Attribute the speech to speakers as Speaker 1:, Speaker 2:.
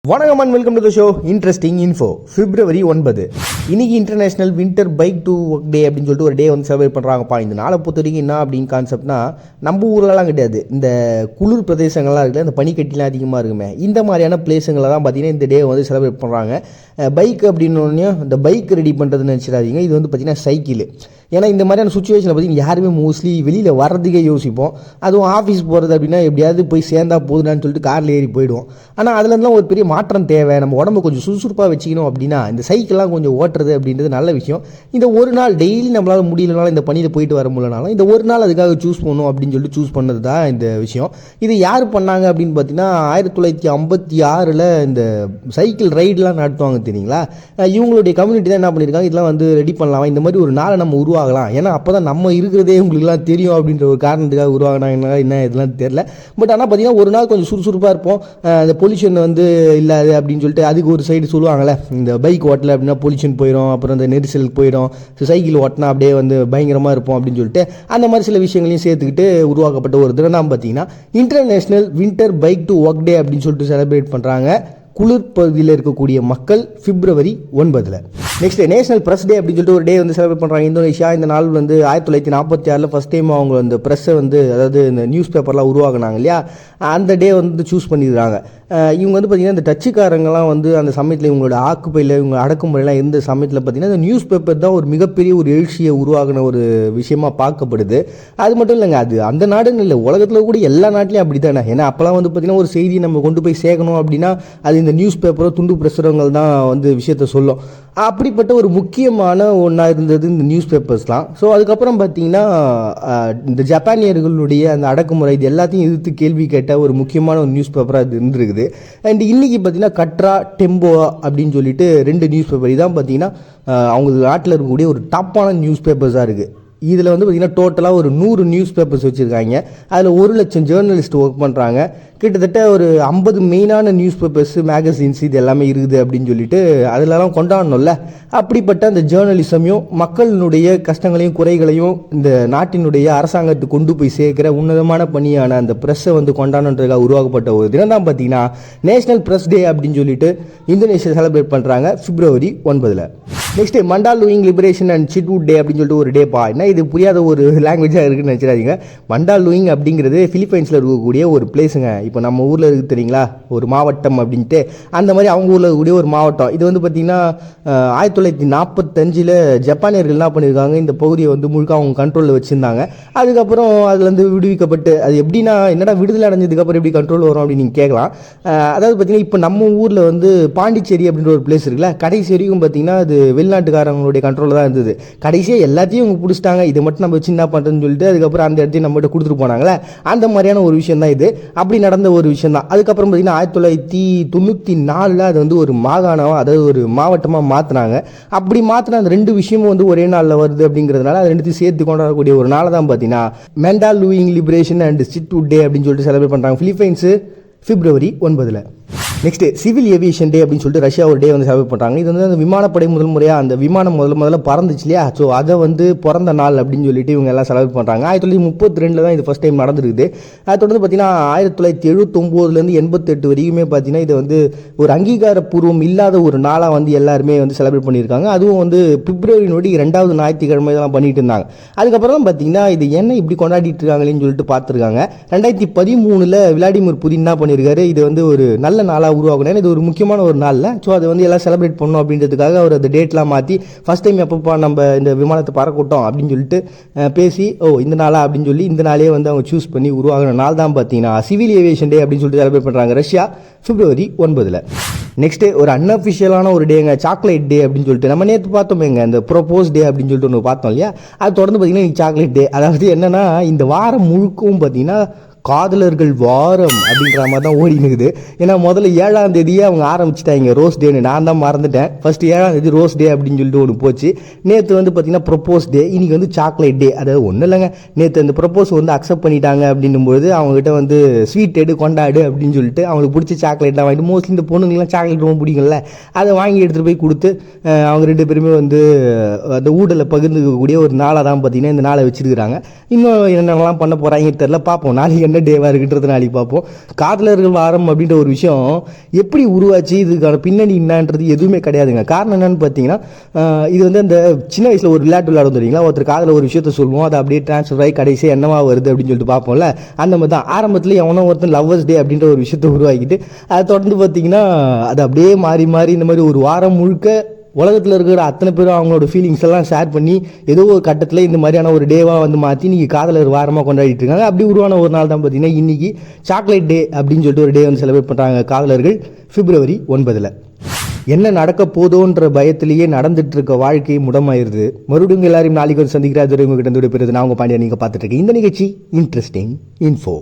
Speaker 1: வணக்கம் and welcome to the show interesting info. February 9 இன்னைக்கு international winter bike to work day அப்படின்னு சொல்லிட்டு ஒரு டே வந்து செலிப்ரேட் பண்ணுறாங்கப்பா. இந்த நாளை பொறுத்த வரைக்கும் என்ன அப்படின்னு கான்செப்ட்னா, நம்ம ஊர்லலாம் கிடையாது, இந்த குளிர் பிரதேசங்கள்லாம் இருக்குல்ல, இந்த பனிக்கட்டிலாம் அதிகமாக இருக்குமே, இந்த மாதிரியான பிளேஸுங்களை தான் பார்த்தீங்கன்னா இந்த டே வந்து செலிப்ரேட் பண்ணுறாங்க. பைக் அப்படின்னோடனே இந்த பைக் ரெடி பண்ணுறதுன்னு நினச்சிடாதீங்க, இது வந்து பார்த்தீங்கன்னா சைக்கிள். ஏன்னா இந்த மாதிரியான சுச்சுவேஷனில் பார்த்தீங்கன்னா யாருமே மோஸ்ட்லி வெளியில் வர்றதுக்கே யோசிப்போம். அதுவும் ஆஃபீஸ் போகிறது அப்படின்னா எப்படியாவது போய் சேர்ந்தா போதுனான்னு சொல்லிட்டு காரில் ஏறி போயிடுவோம். ஆனால் அதுலேருந்துலாம் ஒரு பெரிய மாற்றம் தேவை. நம்ம உடம்பு கொஞ்சம் சுறுசுறுப்பாக வச்சுக்கணும் அப்படின்னா இந்த சைக்கிள்லாம் கொஞ்சம் ஓட்டுறது அப்படின்றது நல்ல விஷயம். இந்த ஒரு நாள் டெய்லி நம்மளால் முடியலனாலும், இந்த பணியில் போயிட்டு வர முடியலனாலும், இந்த ஒரு நாள் அதுக்காக சூஸ் பண்ணணும் அப்படின்னு சொல்லிட்டு சூஸ் பண்ணது தான் இந்த விஷயம். இது யார் பண்ணாங்க அப்படின்னு பார்த்தீங்கன்னா 1956 இந்த சைக்கிள் ரைடெலாம் நடத்துவாங்க தெரியுங்களா. இவங்களுடைய கம்யூனிட்டி தான் என்ன பண்ணியிருக்காங்க, இதெல்லாம் வந்து ரெடி பண்ணலாம், இந்த மாதிரி ஒரு நாளை நம்ம உருவாகலாம், ஏன்னா அப்போ தான் நம்ம இருக்கிறதே உங்களுக்குலாம் தெரியும் அப்படின்ற ஒரு காரணத்துக்காக உருவாகினாங்க. என்ன இதெல்லாம் தெரியல. பட் ஆனால் பார்த்தீங்கன்னா ஒரு நாள் கொஞ்சம் சுறுசுறுப்பாக இருப்போம். இந்த பொல்யூஷன் வந்து இல்லாது அப்படின்னு சொல்லிட்டு அதுக்கு ஒரு சைடு சொல்லுவாங்கள்ல, இந்த பைக் ஓட்டலை அப்படின்னா பொல்யூஷன் போயிடும், அப்புறம் இந்த நெரிசலுக்கு போயிடும், சைக்கிள் ஓட்டினா அப்படியே வந்து பயங்கரமாக இருப்போம் அப்படின்னு சொல்லிட்டு அந்த மாதிரி சில விஷயங்களையும் சேர்த்துக்கிட்டு உருவாக்கப்பட்ட ஒரு தினம் தான் பார்த்தீங்கன்னா international winter bike to work day அப்படின்னு சொல்லிட்டு செலிப்ரேட் பண்ணுறாங்க குளிர் பகுதியில் இருக்கக்கூடிய மக்கள் பிப்ரவரி 9. நெக்ஸ்ட் நேஷனல் ப்ரெஸ் டே அப்படின்னு சொல்லிட்டு ஒரு டே வந்து செலிப்ரேட் பண்ணுறாங்க இந்தோனேஷியா. இந்த நாள் வந்து 1946 ஃபஸ்ட் டைம் அவங்க அந்த ப்ரெஸ்ஸை வந்து, அதாவது இந்த நியூஸ் பேப்பர்லாம் உருவாக்குனாங்க இல்லையா, அந்த டே வந்து சூஸ் பண்ணிடுறாங்க. இவங்க வந்து பார்த்திங்கன்னா இந்த டச்சுக்காரங்கெல்லாம் வந்து அந்த சமயத்தில் இவங்களோட ஆக்குப்பையில் இவங்க அடக்குமுறையெல்லாம் இருந்த சமயத்தில் பார்த்திங்கன்னா இந்த நியூஸ் பேப்பர் தான் ஒரு மிகப்பெரிய ஒரு எழுச்சியை உருவாகின ஒரு விஷயமாக பார்க்கப்படுது. அது மட்டும் இல்லைங்க, அது அந்த நாடுன்னு இல்லை, உலகத்தில் கூட எல்லா நாட்டிலையும் அப்படி தானே. ஏன்னா அப்போலாம் வந்து பார்த்திங்கன்னா ஒரு செய்தியை நம்ம கொண்டு போய் சேர்க்கணும் அப்படின்னா அது இந்த நியூஸ் பேப்பரோ துண்டு பிரசுரங்கள் தான் வந்து விஷயத்த சொல்லும். அப்படிப்பட்ட ஒரு முக்கியமான ஒன்றா இருந்தது இந்த நியூஸ் பேப்பர்ஸ்லாம். ஸோ அதுக்கப்புறம் பார்த்திங்கன்னா இந்த ஜப்பானியர்களுடைய அந்த அடக்குமுறை இது எல்லாத்தையும் எதிர்த்து கேள்வி கேட்ட ஒரு முக்கியமான ஒரு நியூஸ் பேப்பராக இது இருந்திருக்குது. அண்ட் இன்றைக்கி பார்த்திங்கன்னா கட்ரா டெம்போவா அப்படின்னு சொல்லிட்டு 2 நியூஸ் பேப்பர் இதான் பார்த்திங்கன்னா அவங்க நாட்டில் இருக்கக்கூடிய ஒரு டாப்பான நியூஸ் பேப்பர்ஸாக இருக்குது. இதில் வந்து பார்த்திங்கன்னா டோட்டலாக ஒரு 100 நியூஸ் பேப்பர்ஸ் வச்சுருக்காங்க. அதில் 1,00,000 ஜேர்னலிஸ்ட் ஒர்க் பண்ணுறாங்க. கிட்டத்தட்ட ஒரு 50 மெயினான நியூஸ் பேப்பர்ஸ், மேகசின்ஸ் இது எல்லாமே இருக்குது அப்படின்னு சொல்லிட்டு அதிலெல்லாம் கொண்டாடணும்ல. அப்படிப்பட்ட அந்த ஜேர்னலிசமையும் மக்களினுடைய கஷ்டங்களையும் குறைகளையும் இந்த நாட்டினுடைய அரசாங்கத்துக்கு கொண்டு போய் சேர்க்கிற உன்னதமான பணியான அந்த ப்ரெஸ்ஸை வந்து கொண்டாடணுன்றதுக்காக உருவாக்கப்பட்ட ஒரு தினம் தான் பார்த்தீங்கன்னா நேஷனல் ப்ரெஸ் டே அப்படின்னு சொல்லிட்டு இந்தோனேஷியா செலிப்ரேட் பண்ணுறாங்க பிப்ரவரி 9. நெக்ஸ்ட் மண்டாலுயிங் லிபரேஷன் அண்ட் சிட்வுட் டே அப்படின்னு சொல்லிட்டு ஒரு டேப்பா. என்ன இது புரியாத ஒரு லாங்குவேஜாக இருக்குன்னு நினச்சிடாதீங்க. மண்டாலுயிங் அப்படிங்கிறது பிலிப்பைன்ஸில் இருக்கக்கூடிய ஒரு பிளேஸுங்க. இப்போ நம்ம ஊரில் இருக்குது தெரியுங்களா, ஒரு மாவட்டம் அப்படின்ட்டு, அந்த மாதிரி அவங்க ஊரில் இருக்கக்கூடிய ஒரு மாவட்டம். இது வந்து பார்த்திங்கன்னா 1945 ஜப்பானியர்கள் என்ன பண்ணியிருக்காங்க, இந்த பகுதியை வந்து முழுக்க அவங்க கண்ட்ரோலில் வச்சுருந்தாங்க. அதுக்கப்புறம் அதுலேருந்து விடுவிக்கப்பட்டு, அது எப்படின்னா என்னடா விடுதலை அடைஞ்சதுக்கப்புறம் எப்படி கண்ட்ரோல் வரும் அப்படின்னு நீங்கள் கேட்கலாம். அதாவது பார்த்திங்கன்னா இப்போ நம்ம ஊரில் வந்து பாண்டிச்சேரி அப்படின்ற ஒரு பிளேஸ் இருக்குல்ல, கடைசி வரைக்கும் பார்த்திங்கன்னா அது வெளிநாட்டுக்காரங்களுடைய கண்ட்ரோலில் தான் இருந்தது. கடைசியாக எல்லாத்தையும் அவங்க பிடிச்சிட்டாங்க, இதை மட்டும் நம்ம வச்சு என்ன பண்ணுறதுன்னு சொல்லிட்டு அதுக்கப்புறம் அந்த இடத்தையும் நம்மகிட்ட கொடுத்துட்டு போனாங்களே, அந்த மாதிரியான ஒரு விஷயம் தான் இது. அப்படி நடந்த ஒரு விஷயம் தான். அதுக்கப்புறம் பார்த்திங்கன்னா 1994 அது வந்து ஒரு மாகாணமாக, அதாவது ஒரு மாவட்டமாக மாற்றினாங்க. அப்படி மாற்றின அந்த 2 விஷயமும் வந்து ஒரே நாளில் வருது அப்படிங்கிறதுனால அது 2த்தையும் சேர்த்து கொண்டாடக்கூடிய ஒரு நாள் தான் பார்த்தீங்கன்னா மண்டாலுயிங் லிபரேஷன் அண்ட் சிட்வுட் டே அப்படின்னு சொல்லிட்டு செலிப்ரேட் பண்ணுறாங்க பிலிப்பைன்ஸு பிப்ரவரி 9. நெக்ஸ்ட் சிவில் ஏவியேஷன் டே அப்படின்னு சொல்லிட்டு ரஷ்யா ஒரு டே வந்து செலிப்ரேட் பண்ணுறாங்க. இது வந்து அந்த விமானப்படை முதல் முறையாக அந்த விமானம் முதல்ல பறந்துச்சு இல்லையா, ஸோ அதை வந்து பிறந்த நாள் அப்படின்னு சொல்லிட்டு இவங்க எல்லாம் செலிப்ரேட் பண்ணுறாங்க. 1932 தான் இது ஃபஸ்ட் டைம் நடந்திருக்குது. அது தொடர்ந்து பார்த்தீங்கன்னா 1979 88 வரைக்குமே பார்த்தீங்கன்னா இது வந்து ஒரு அங்கீகாரப்பூர்வம் இல்லாத ஒரு நாளாக வந்து எல்லாருமே வந்து செலிப்ரேட் பண்ணியிருக்காங்க. அதுவும் வந்து பிப்ரவரியினுடைய 2வது ஞாயிற்றுக்கிழமை இதெல்லாம் பண்ணிட்டு இருந்தாங்க. அதுக்கப்புறம் தான் பார்த்தீங்கன்னா இது என்ன இப்படி கொண்டாடிட்டு இருக்காங்களேன்னு சொல்லிட்டு பார்த்துருக்காங்க. 2013 விளாடிமிர் புதின் என்ன பண்ணியிருக்காரு, இது வந்து ஒரு நல்ல நாளாக உருவாகணும், இது ஒரு முக்கியமான ஒரு நாளில், ஸோ அதை வந்து எல்லாம் செலிப்ரேட் பண்ணணும் அப்படின்றதுக்காக அவர் அந்த டேட்லாம் மாற்றி ஃபஸ்ட் டைம் எப்பப்போ நம்ம இந்த விமானத்தை பறக்கட்டும் அப்படின்னு சொல்லிட்டு பேசி இந்த நாளா அப்படின்னு சொல்லி இந்த நாளே வந்து அவங்க சூஸ் பண்ணி உருவாகின நாள் தான் பார்த்தீங்கன்னா சிவில் ஏவியேஷன் டே அப்படின்னு சொல்லிட்டு செலிப்ரேட் பண்ணுறாங்க ரஷ்யா பிப்ரவரி 9. நெக்ஸ்ட்டு ஒரு அன்அஃபிஷியலான ஒரு டேங்க, சாக்லேட் டே அப்படின்னு சொல்லிட்டு நம்ம நேற்று பார்த்தோமேங்க, இந்த ப்ரோபோஸ் டே அப்படின்னு சொல்லிட்டு ஒன்று பார்த்தோம் இல்லையா, அது தொடர்ந்து பார்த்தீங்கன்னா சாக்லேட் டே. அதாவது என்னென்னா இந்த வாரம் முழுக்கவும் பார்த்தீங்கன்னா காதலர்கள் வாரம் அப்படின்ற மாதிரி தான் ஓடி நிற்குது. ஏன்னா முதல்ல 7ஆம் தேதியே அவங்க ஆரம்பிச்சிட்டாங்க ரோஸ் டேன்னு, நான் தான் மறந்துட்டேன். ஃபஸ்ட்டு 7ஆம் தேதி ரோஸ் டே அப்படின்னு சொல்லிட்டு ஒன்று போச்சு. நேற்று வந்து பார்த்திங்கன்னா ப்ரொப்போஸ் டே, இன்றைக்கி வந்து சாக்லேட் டே. அதாவது ஒன்றும் இல்லைங்க, நேற்று அந்த ப்ரொப்போஸ் வந்து அக்செப்ட் பண்ணிட்டாங்க அப்படின்னும்போது அவங்ககிட்ட வந்து ஸ்வீட் எடு கொண்டாடு அப்படின்னு சொல்லிட்டு அவங்களுக்கு பிடிச்ச சாக்லேட்லாம் வாங்கிட்டு, மோஸ்ட்லி இந்த பொண்ணுங்களாம் சாக்லேட் ரொம்ப பிடிக்கும்ல, அதை வாங்கி எடுத்துகிட்டு போய் கொடுத்து அவங்க 2 பேருமே வந்து அந்த ஊடலை பகிர்ந்துக்கக்கூடிய ஒரு நாளாக தான் பார்த்திங்கன்னா இந்த நாளை வச்சுருக்கிறாங்க. இன்னும் என்னென்னலாம் பண்ண போகிறாங்கன்னு தெரில, பார்ப்போம் நாளைக்கு என்ன என்ன டேவாக இருக்குன்றது நாளைக்கு பார்ப்போம். காதலர்கள் வாரம் அப்படின்ற ஒரு விஷயம் எப்படி உருவாச்சு, இதுக்கான பின்னணி என்னன்றது எதுவுமே கிடையாதுங்க. காரணம் என்னன்னு பார்த்தீங்கன்னா, இது வந்து அந்த சின்ன வயசில் ஒரு விளையாடும் தெரியுங்களா, ஒருத்தர் காதல ஒரு விஷயத்த சொல்லுவோம், அதை அப்படியே டிரான்ஸ்ஃபர் ஆகி கடைசியாக என்னவா வருது அப்படின்னு சொல்லிட்டு பார்ப்போம்ல. அந்த மாதிரி தான் ஆரம்பத்தில் எவனோ ஒருத்தன் லவ்வர்ஸ் டே அப்படின்ற ஒரு விஷயத்தை உருவாக்கிட்டு அதை தொடர்ந்து பார்த்தீங்கன்னா அது அப்படியே மாறி மாறி இந்த மாதிரி ஒரு வாரம் முழுக்க உலகத்தில் இருக்கிற அத்தனை பேரும் அவங்களோட ஃபீலிங்ஸ் எல்லாம் ஷேர் பண்ணி ஏதோ ஒரு கட்டத்தில் இந்த மாதிரியான ஒரு டேவாக வந்து மாற்றி நீங்கள் காதலர் வாரமாக கொண்டாடிட்டு இருக்காங்க. அப்படி உருவான ஒரு நாள் தான் பார்த்தீங்கன்னா இன்றைக்கி சாக்லேட் டே அப்படின்னு சொல்லிட்டு ஒரு டே வந்து செலிப்ரேட் பண்ணுறாங்க காதலர்கள் February 9. என்ன நடக்க போதோன்ற பயத்திலேயே நடந்துட்டு இருக்க வாழ்க்கையை முடமாயிருது. மறுபடியும் எல்லாரையும் நாளைக்கு வந்து சந்திக்கிறார். உங்ககிட்ட விடைபெறுது நான் உங்கள் பாண்டியா. நீங்கள் பார்த்துட்டு இருக்கீங்க இந்த நிகழ்ச்சி இன்ட்ரெஸ்டிங் இன்ஃபோ.